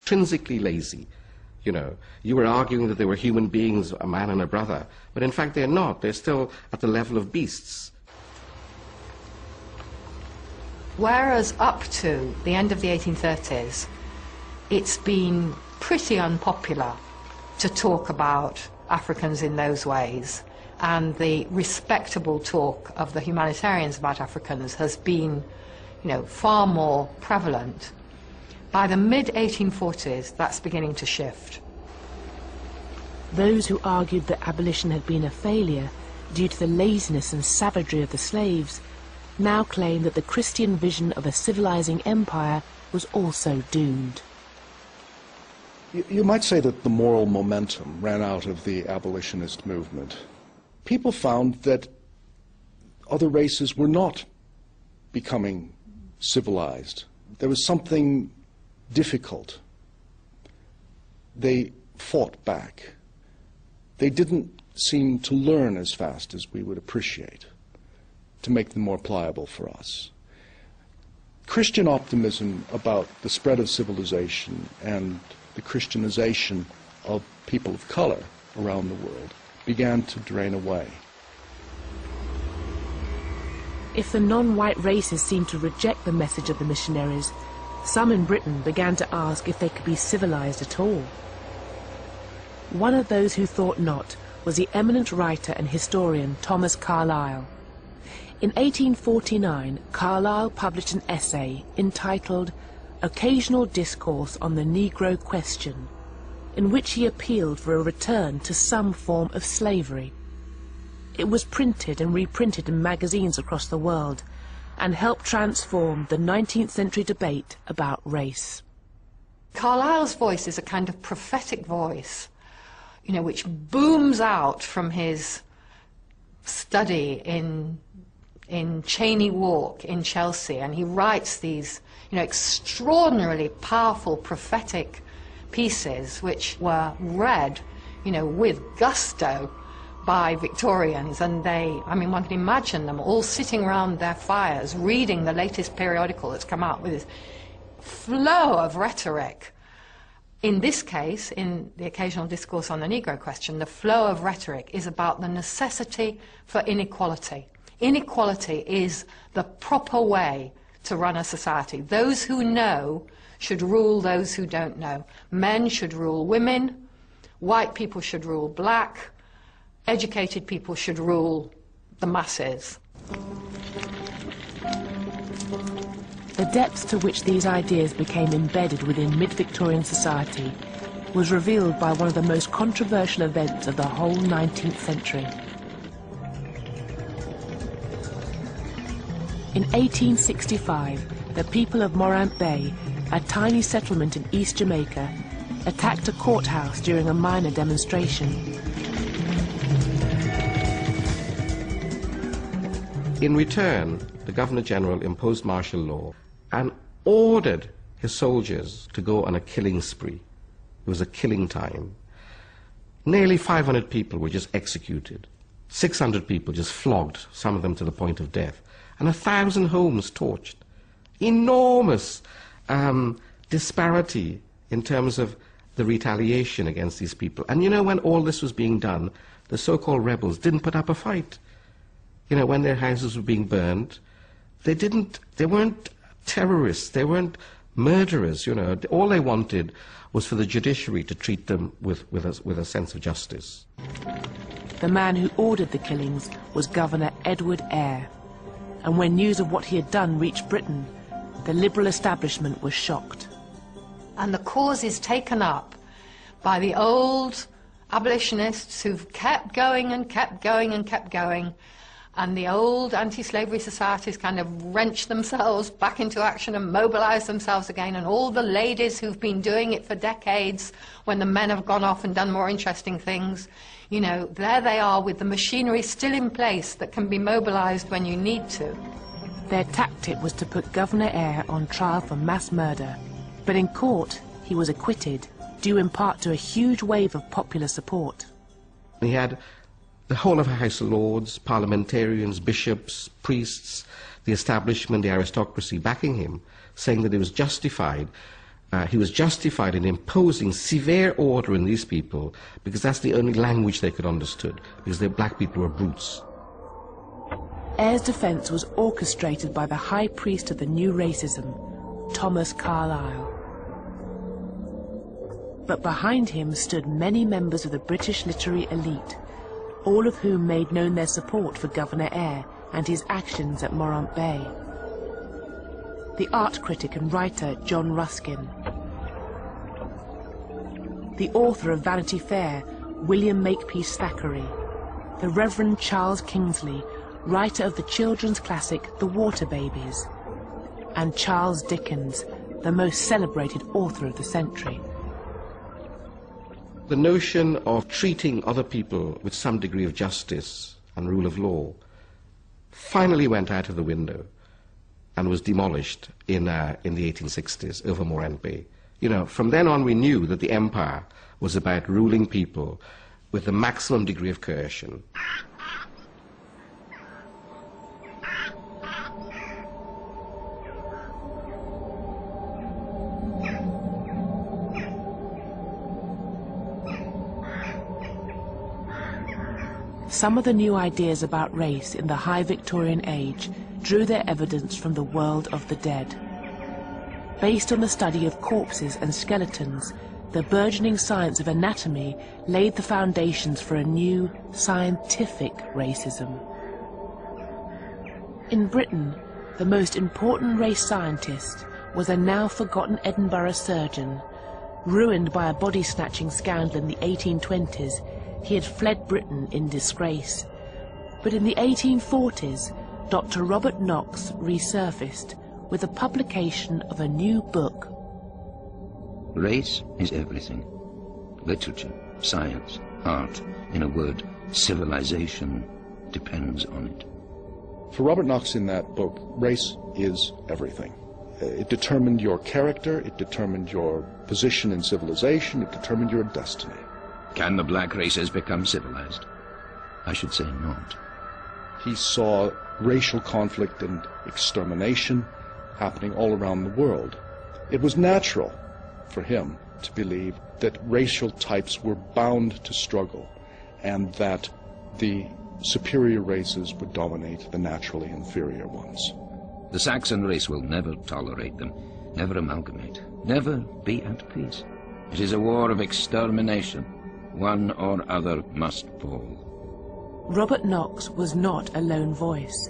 intrinsically lazy. You know, you were arguing that they were human beings, a man and a brother, but in fact they're not. They're still at the level of beasts. Whereas up to the end of the 1830s, it's been pretty unpopular to talk about Africans in those ways, and the respectable talk of the humanitarians about Africans has been, you know, far more prevalent. By the mid-1840s, that's beginning to shift. Those who argued that abolition had been a failure due to the laziness and savagery of the slaves now claim that the Christian vision of a civilizing empire was also doomed. You might say that the moral momentum ran out of the abolitionist movement. People found that other races were not becoming civilized. There was something difficult. They fought back. They didn't seem to learn as fast as we would appreciate, to make them more pliable for us. Christian optimism about the spread of civilization and the Christianization of people of color around the world began to drain away. If the non-white races seemed to reject the message of the missionaries, some in Britain began to ask if they could be civilized at all. One of those who thought not was the eminent writer and historian Thomas Carlyle. In 1849, Carlyle published an essay entitled Occasional Discourse on the Negro Question, in which he appealed for a return to some form of slavery. It was printed and reprinted in magazines across the world and helped transform the 19th century debate about race. Carlyle's voice is a kind of prophetic voice, you know, which booms out from his study in Cheyne Walk in Chelsea, and he writes these, you know, extraordinarily powerful prophetic pieces which were read, you know, with gusto by Victorians, and they, I mean, one can imagine them all sitting around their fires reading the latest periodical that's come out with this flow of rhetoric. In this case, in the Occasional Discourse on the Negro Question, the flow of rhetoric is about the necessity for inequality. Inequality is the proper way to run a society. Those who know should rule those who don't know. Men should rule women, white people should rule black, educated people should rule the masses. The depth to which these ideas became embedded within mid-Victorian society was revealed by one of the most controversial events of the whole 19th century. In 1865, the people of Morant Bay, a tiny settlement in East Jamaica, attacked a courthouse during a minor demonstration. In return, the Governor-General imposed martial law and ordered his soldiers to go on a killing spree. It was a killing time. Nearly 500 people were just executed. 600 people just flogged, some of them to the point of death. And 1,000 homes torched. Enormous disparity in terms of the retaliation against these people. And you know, when all this was being done, the so-called rebels didn't put up a fight. You know, when their houses were being burned, they weren't terrorists, they weren't murderers, you know. All they wanted was for the judiciary to treat them with a sense of justice. The man who ordered the killings was Governor Edward Eyre. And when news of what he had done reached Britain, the liberal establishment was shocked. And the cause is taken up by the old abolitionists who've kept going and kept going and kept going, and the old anti-slavery societies kind of wrench themselves back into action and mobilize themselves again, and all the ladies who've been doing it for decades, when the men have gone off and done more interesting things, you know, there they are with the machinery still in place that can be mobilized when you need to. Their tactic was to put Governor Eyre on trial for mass murder, but in court he was acquitted, due in part to a huge wave of popular support. He had the whole of the House of Lords, parliamentarians, bishops, priests, the establishment, the aristocracy backing him, saying that it was justified He was justified in imposing severe order on these people because that's the only language they could understand, because the black people were brutes. Eyre's defence was orchestrated by the high priest of the new racism, Thomas Carlyle. But behind him stood many members of the British literary elite, all of whom made known their support for Governor Eyre and his actions at Morant Bay. The art critic and writer John Ruskin, the author of Vanity Fair, William Makepeace Thackeray, the Reverend Charles Kingsley, writer of the children's classic The Water Babies, and Charles Dickens, the most celebrated author of the century. The notion of treating other people with some degree of justice and rule of law finally went out of the window and was demolished in the 1860s over Morant Bay. You know, from then on we knew that the empire was about ruling people with the maximum degree of coercion. Some of the new ideas about race in the high Victorian age drew their evidence from the world of the dead. Based on the study of corpses and skeletons, the burgeoning science of anatomy laid the foundations for a new scientific racism. In Britain, the most important race scientist was a now forgotten Edinburgh surgeon. Ruined by a body-snatching scandal in the 1820s, he had fled Britain in disgrace. But in the 1840s, Dr. Robert Knox resurfaced with the publication of a new book. Race is everything. Literature, science, art, in a word, civilization depends on it. For Robert Knox in that book, race is everything. It determined your character, it determined your position in civilization, it determined your destiny. Can the black races become civilized? I should say not. He saw racial conflict and extermination happening all around the world. It was natural for him to believe that racial types were bound to struggle and that the superior races would dominate the naturally inferior ones. The Saxon race will never tolerate them, never amalgamate, never be at peace. It is a war of extermination. One or other must fall. Robert Knox was not a lone voice.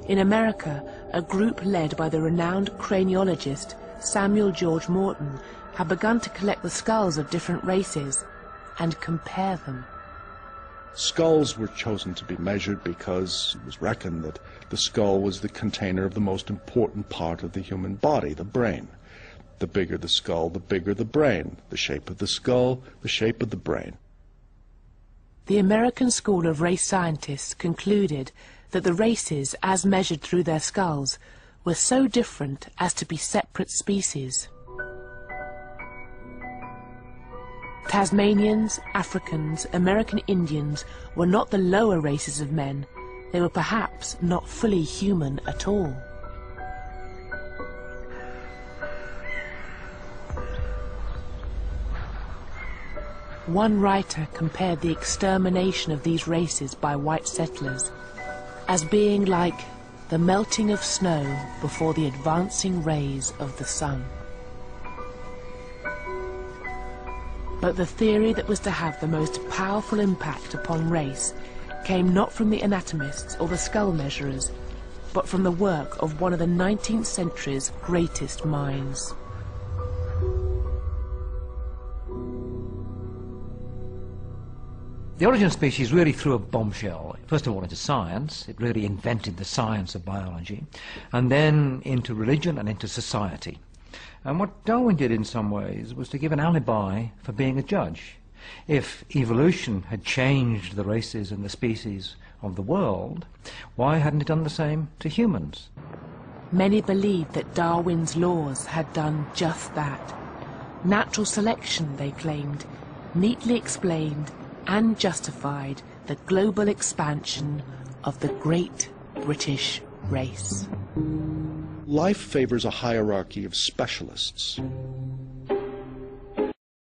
In America, a group led by the renowned craniologist Samuel George Morton had begun to collect the skulls of different races and compare them. Skulls were chosen to be measured because it was reckoned that the skull was the container of the most important part of the human body, the brain. The bigger the skull, the bigger the brain. The shape of the skull, the shape of the brain. The American School of Race Scientists concluded that the races, as measured through their skulls, were so different as to be separate species. Tasmanians, Africans, American Indians were not the lower races of men. They were perhaps not fully human at all. One writer compared the extermination of these races by white settlers as being like the melting of snow before the advancing rays of the sun. But the theory that was to have the most powerful impact upon race came not from the anatomists or the skull measurers, but from the work of one of the 19th century's greatest minds. The Origin of Species really threw a bombshell, first of all into science. It really invented the science of biology, and then into religion and into society. And what Darwin did in some ways was to give an alibi for being a judge. If evolution had changed the races and the species of the world, why hadn't it done the same to humans? Many believed that Darwin's laws had done just that. Natural selection, they claimed, neatly explained and justified the global expansion of the great British race. Life favors a hierarchy of specialists.